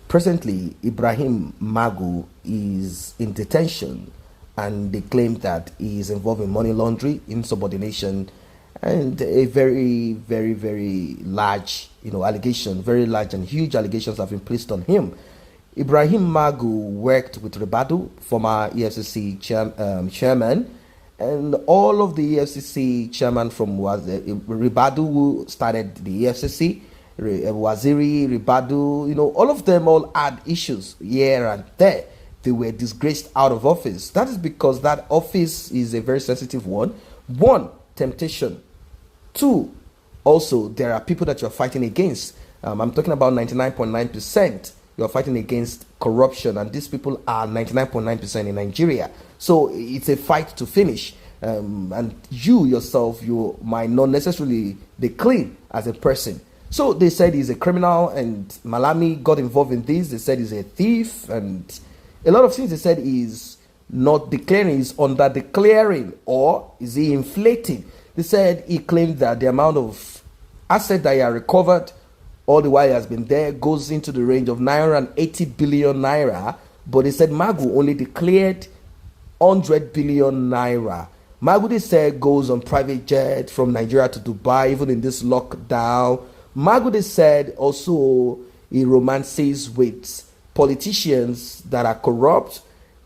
Presently, Ibrahim Magu is in detention, and they claim that he is involved in money laundering, insubordination, and a very, very, very large, allegation, very large and huge allegations have been placed on him. Ibrahim Magu worked with Ribadu, former EFCC chairman, and all of the EFCC chairman from Ribadu, who started the EFCC, Waziri, Ribadu, all of them all had issues here and there. They were disgraced out of office. That is because that office is a very sensitive one. One, temptation. Two, also, there are people that you're fighting against. I'm talking about 99.9%. You're fighting against corruption, and these people are 99.9% in Nigeria. So it's a fight to finish. And you yourself, you might not necessarily be clean as a person. So they said he's a criminal, and Malami got involved in this. They said he's a thief, and a lot of things. They said he's not declaring, he's under declaring, or is he inflating? They said he claimed that the amount of asset that he had recovered all the while he has been there goes into the range of 980 billion naira, but they said Magu only declared 100 billion naira. Magu, they said, goes on private jet from Nigeria to Dubai, even in this lockdown. Magu, they said, also he romances with politicians that are corrupt.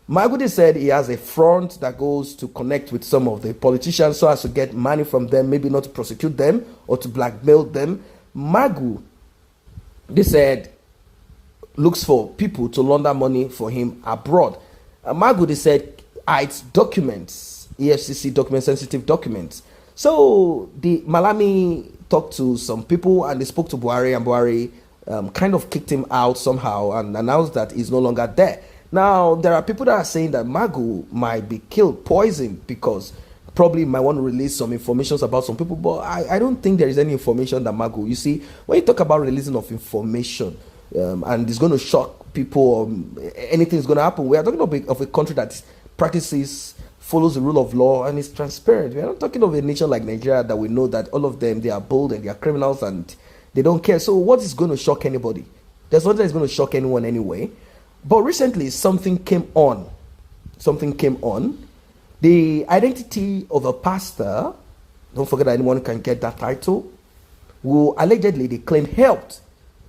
Magu, they said, he has a front that goes to connect with some of the politicians so as to get money from them, maybe not to prosecute them or to blackmail them. Magu, they said, looks for people to launder money for him abroad. Magu, they said, hides documents, EFCC documents, sensitive documents. So the Malami talked to some people and they spoke to Buhari, and Buhari kind of kicked him out somehow and announced that he's no longer there. Now, there are people that are saying that Magu might be killed, poisoned, because probably might want to release some information about some people, but I don't think there is any information that Magu, you see, when you talk about releasing of information, and it's going to shock people, anything is going to happen. We are talking of a country that practices, follows the rule of law, and is transparent. We are not talking of a nation like Nigeria that we know that all of them, they are bold and they are criminals and they don't care. So what is going to shock anybody? There's nothing that's going to shock anyone anyway. But recently, something came on. The identity of a pastor, don't forget that anyone can get that title, who allegedly they claim helped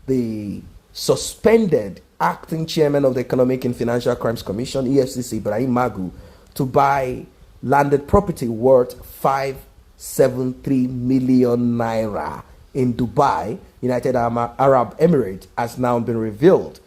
the suspended acting chairman of the Economic and Financial Crimes Commission, EFCC, Ibrahim Magu, to buy landed property worth 573 million naira in Dubai, United Arab Emirates, has now been revealed.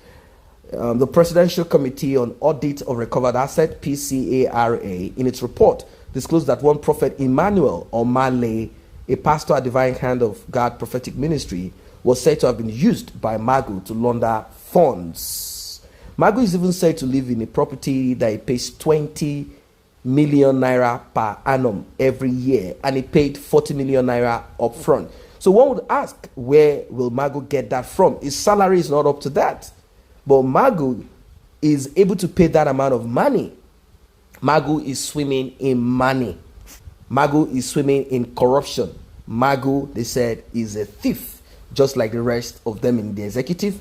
The Presidential Committee on Audit of Recovered Asset, PCARA, in its report, disclosed that one prophet Emmanuel Omale, a pastor at Divine Hand of God Prophetic Ministry, was said to have been used by Magu to launder funds. Magu is even said to live in a property that he pays 20 million naira per annum every year, and he paid 40 million naira up front. So one would ask, where will Magu get that from? His salary is not up to that. But Magu is able to pay that amount of money. Magu is swimming in money. Magu is swimming in corruption. Magu, they said, is a thief, just like the rest of them in the executive,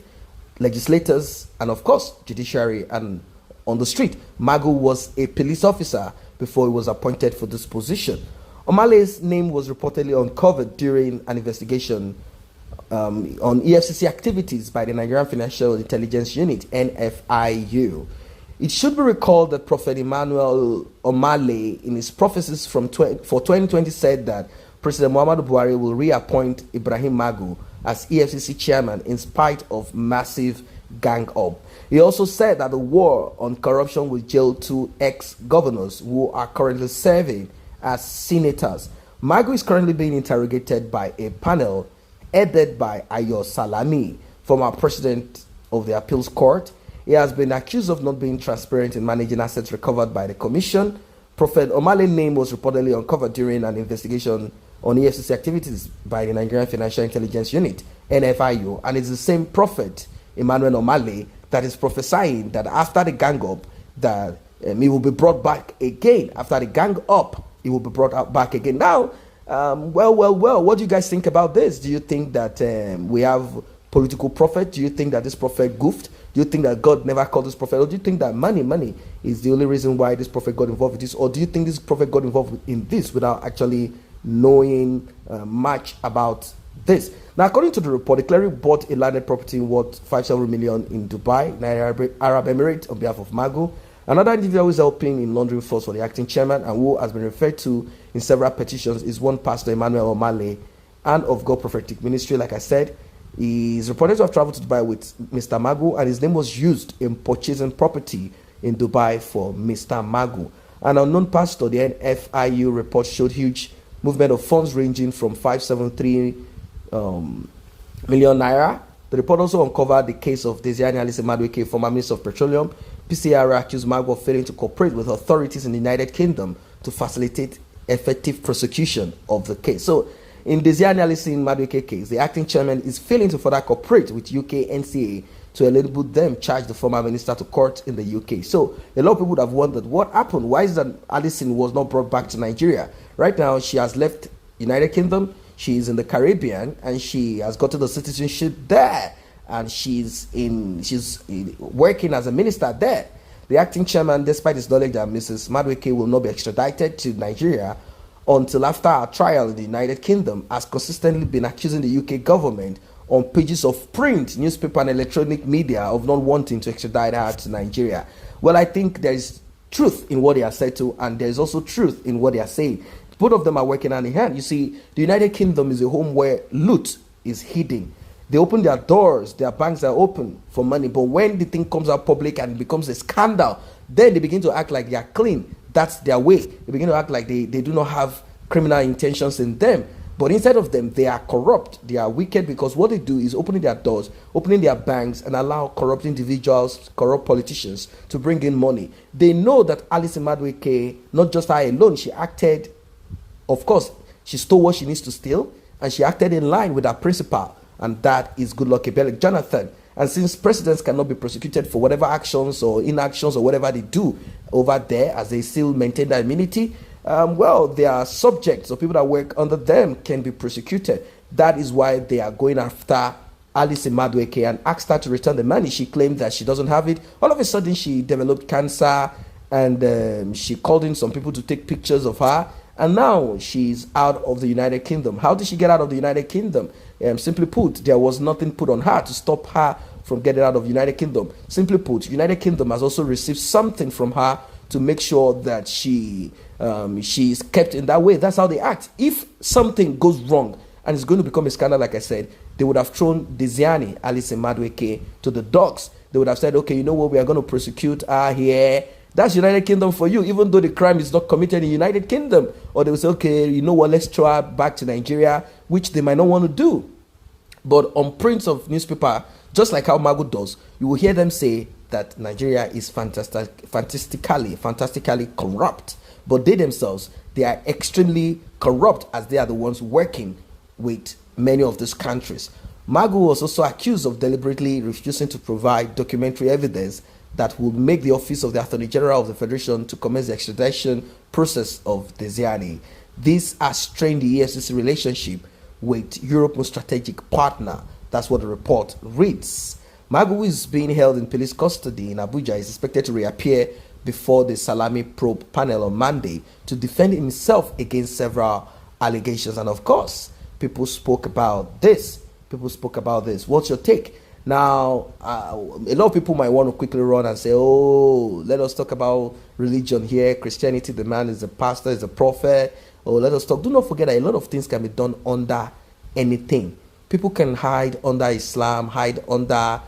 legislators, and of course, judiciary and on the street. Magu was a police officer before he was appointed for this position. Omale's name was reportedly uncovered during an investigation on EFCC activities by the Nigerian Financial Intelligence Unit, NFIU. It should be recalled that Prophet Emmanuel Omale, in his prophecies for 2020, said that President Muhammadu Buhari will reappoint Ibrahim Magu as EFCC chairman in spite of massive gang up. He also said that the war on corruption will jail 2 ex-governors who are currently serving as senators. Magu is currently being interrogated by a panel headed by Ayo Salami, former president of the appeals court. He has been accused of not being transparent in managing assets recovered by the commission. Prophet Omale's name was reportedly uncovered during an investigation on EFCC activities by the Nigerian Financial Intelligence Unit, NFIU, and it's the same prophet, Emmanuel Omale, that is prophesying that after the gang up, that he will be brought back again. After the gang up, he will be brought back again. Now, well, what do you guys think about this? Do you think that we have political prophet? Do you think that this prophet goofed? Do Do you think that God never called this prophet? Or do you think that money is the only reason why this prophet got involved with this? Or do you think this prophet got involved in this without actually knowing much about this? Now, according to the report, the cleric bought a landed property worth 500 million in Dubai, Arab Emirates, on behalf of Magu. Another individual who is helping in laundering funds for the acting chairman and who has been referred to in several petitions is one Pastor Emmanuel Omale, and of God Prophetic Ministry. Like I said, he is reported to have traveled to Dubai with Mr. Magu, and his name was used in purchasing property in Dubai for Mr. Magu. An unknown pastor, the NFIU report showed huge movement of funds ranging from 573 million naira. The report also uncovered the case of Desiani Alice Madueke, former Minister of Petroleum. PCR accused Magu of failing to cooperate with authorities in the United Kingdom to facilitate effective prosecution of the case. So, in Desiani Alice Madueke case, the acting chairman is failing to further cooperate with UK NCA to enable them charge the former minister to court in the UK. So, a lot of people would have wondered what happened. Why is that Alison was not brought back to Nigeria? Right now, she has left United Kingdom. She is in the Caribbean, and she has gotten the citizenship there, and she's working as a minister there. The acting chairman, despite his knowledge that Mrs. Madueke will not be extradited to Nigeria until after her trial in the United Kingdom, has consistently been accusing the UK government on pages of print, newspaper, and electronic media of not wanting to extradite her to Nigeria. Well, I think there is truth in what they are said to, and there is also truth in what they are saying. Both of them are working hand in hand. You see, the United Kingdom is a home where loot is hidden. They open their doors, their banks are open for money, but when the thing comes out public and becomes a scandal, then they begin to act like they are clean. That's their way. They begin to act like they do not have criminal intentions in them. But instead of them, they are corrupt. They are wicked, because what they do is opening their doors, opening their banks, and allow corrupt individuals, corrupt politicians to bring in money. They know that Alice Madueke, not just her alone, she acted, of course, she stole what she needs to steal, and she acted in line with her principal, and that is Goodluck Ebele Jonathan. And since presidents cannot be prosecuted for whatever actions or inactions or whatever they do over there, as they still maintain their immunity, well, their subjects or people that work under them can be prosecuted. That is why they are going after Alice Madueke and asked her to return the money. She claimed that she doesn't have it. All of a sudden, she developed cancer, and she called in some people to take pictures of her. And now she's out of the United Kingdom. How did she get out of the United Kingdom? Simply put, there was nothing put on her to stop her from getting out of the United Kingdom. Simply put, United Kingdom has also received something from her to make sure that she is kept in that way. That's how they act. If something goes wrong and it's going to become a scandal, like I said, they would have thrown Desiani Alice Madueke to the dogs. They would have said, okay, you know what, we are going to prosecute her here. That's United Kingdom for you, even though the crime is not committed in United Kingdom. Or they will say, okay, you know what, let's throw her back to Nigeria, which they might not want to do. But on prints of newspaper, just like how Magu does, you will hear them say that Nigeria is fantastically corrupt. But they themselves, they are extremely corrupt, as they are the ones working with many of these countries. Magu was also accused of deliberately refusing to provide documentary evidence that would make the office of the Attorney General of the Federation to commence the extradition process of Desiani. This has strained the EFCC relationship with Europe's strategic partner. That's what the report reads. Magu is being held in police custody in Abuja. Is expected to reappear before the Salami probe panel on Monday to defend himself against several allegations. And of course, people spoke about this. What's your take? Now, a lot of people might want to quickly run and say, oh, let us talk about religion here. Christianity, the man is a pastor, is a prophet. Oh, let us talk. Do not forget that a lot of things can be done under anything. People can hide under Islam, hide under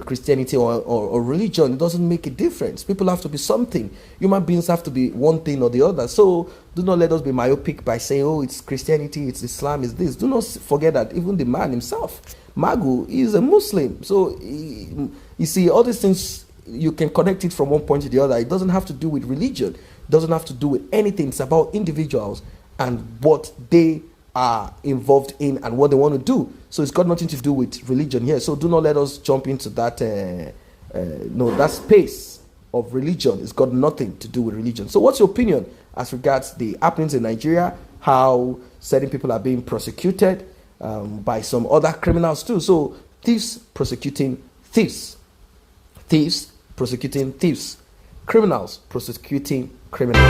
Christianity or religion. It doesn't make a difference. People have to be something. Human beings have to be one thing or the other. So do not let us be myopic by saying, oh, it's Christianity, it's Islam, it's this. Do not forget that even the man himself, Magu, is a Muslim. So you see, all these things, you can connect it from one point to the other. It doesn't have to do with religion. It doesn't have to do with anything. It's about individuals and what they are involved in and what they want to do. So it's got nothing to do with religion here. So do not let us jump into that that space of religion. It's got nothing to do with religion. So what's your opinion as regards the happenings in Nigeria, how certain people are being prosecuted by some other criminals too? So thieves prosecuting thieves. thieves prosecuting thieves, criminals prosecuting criminals.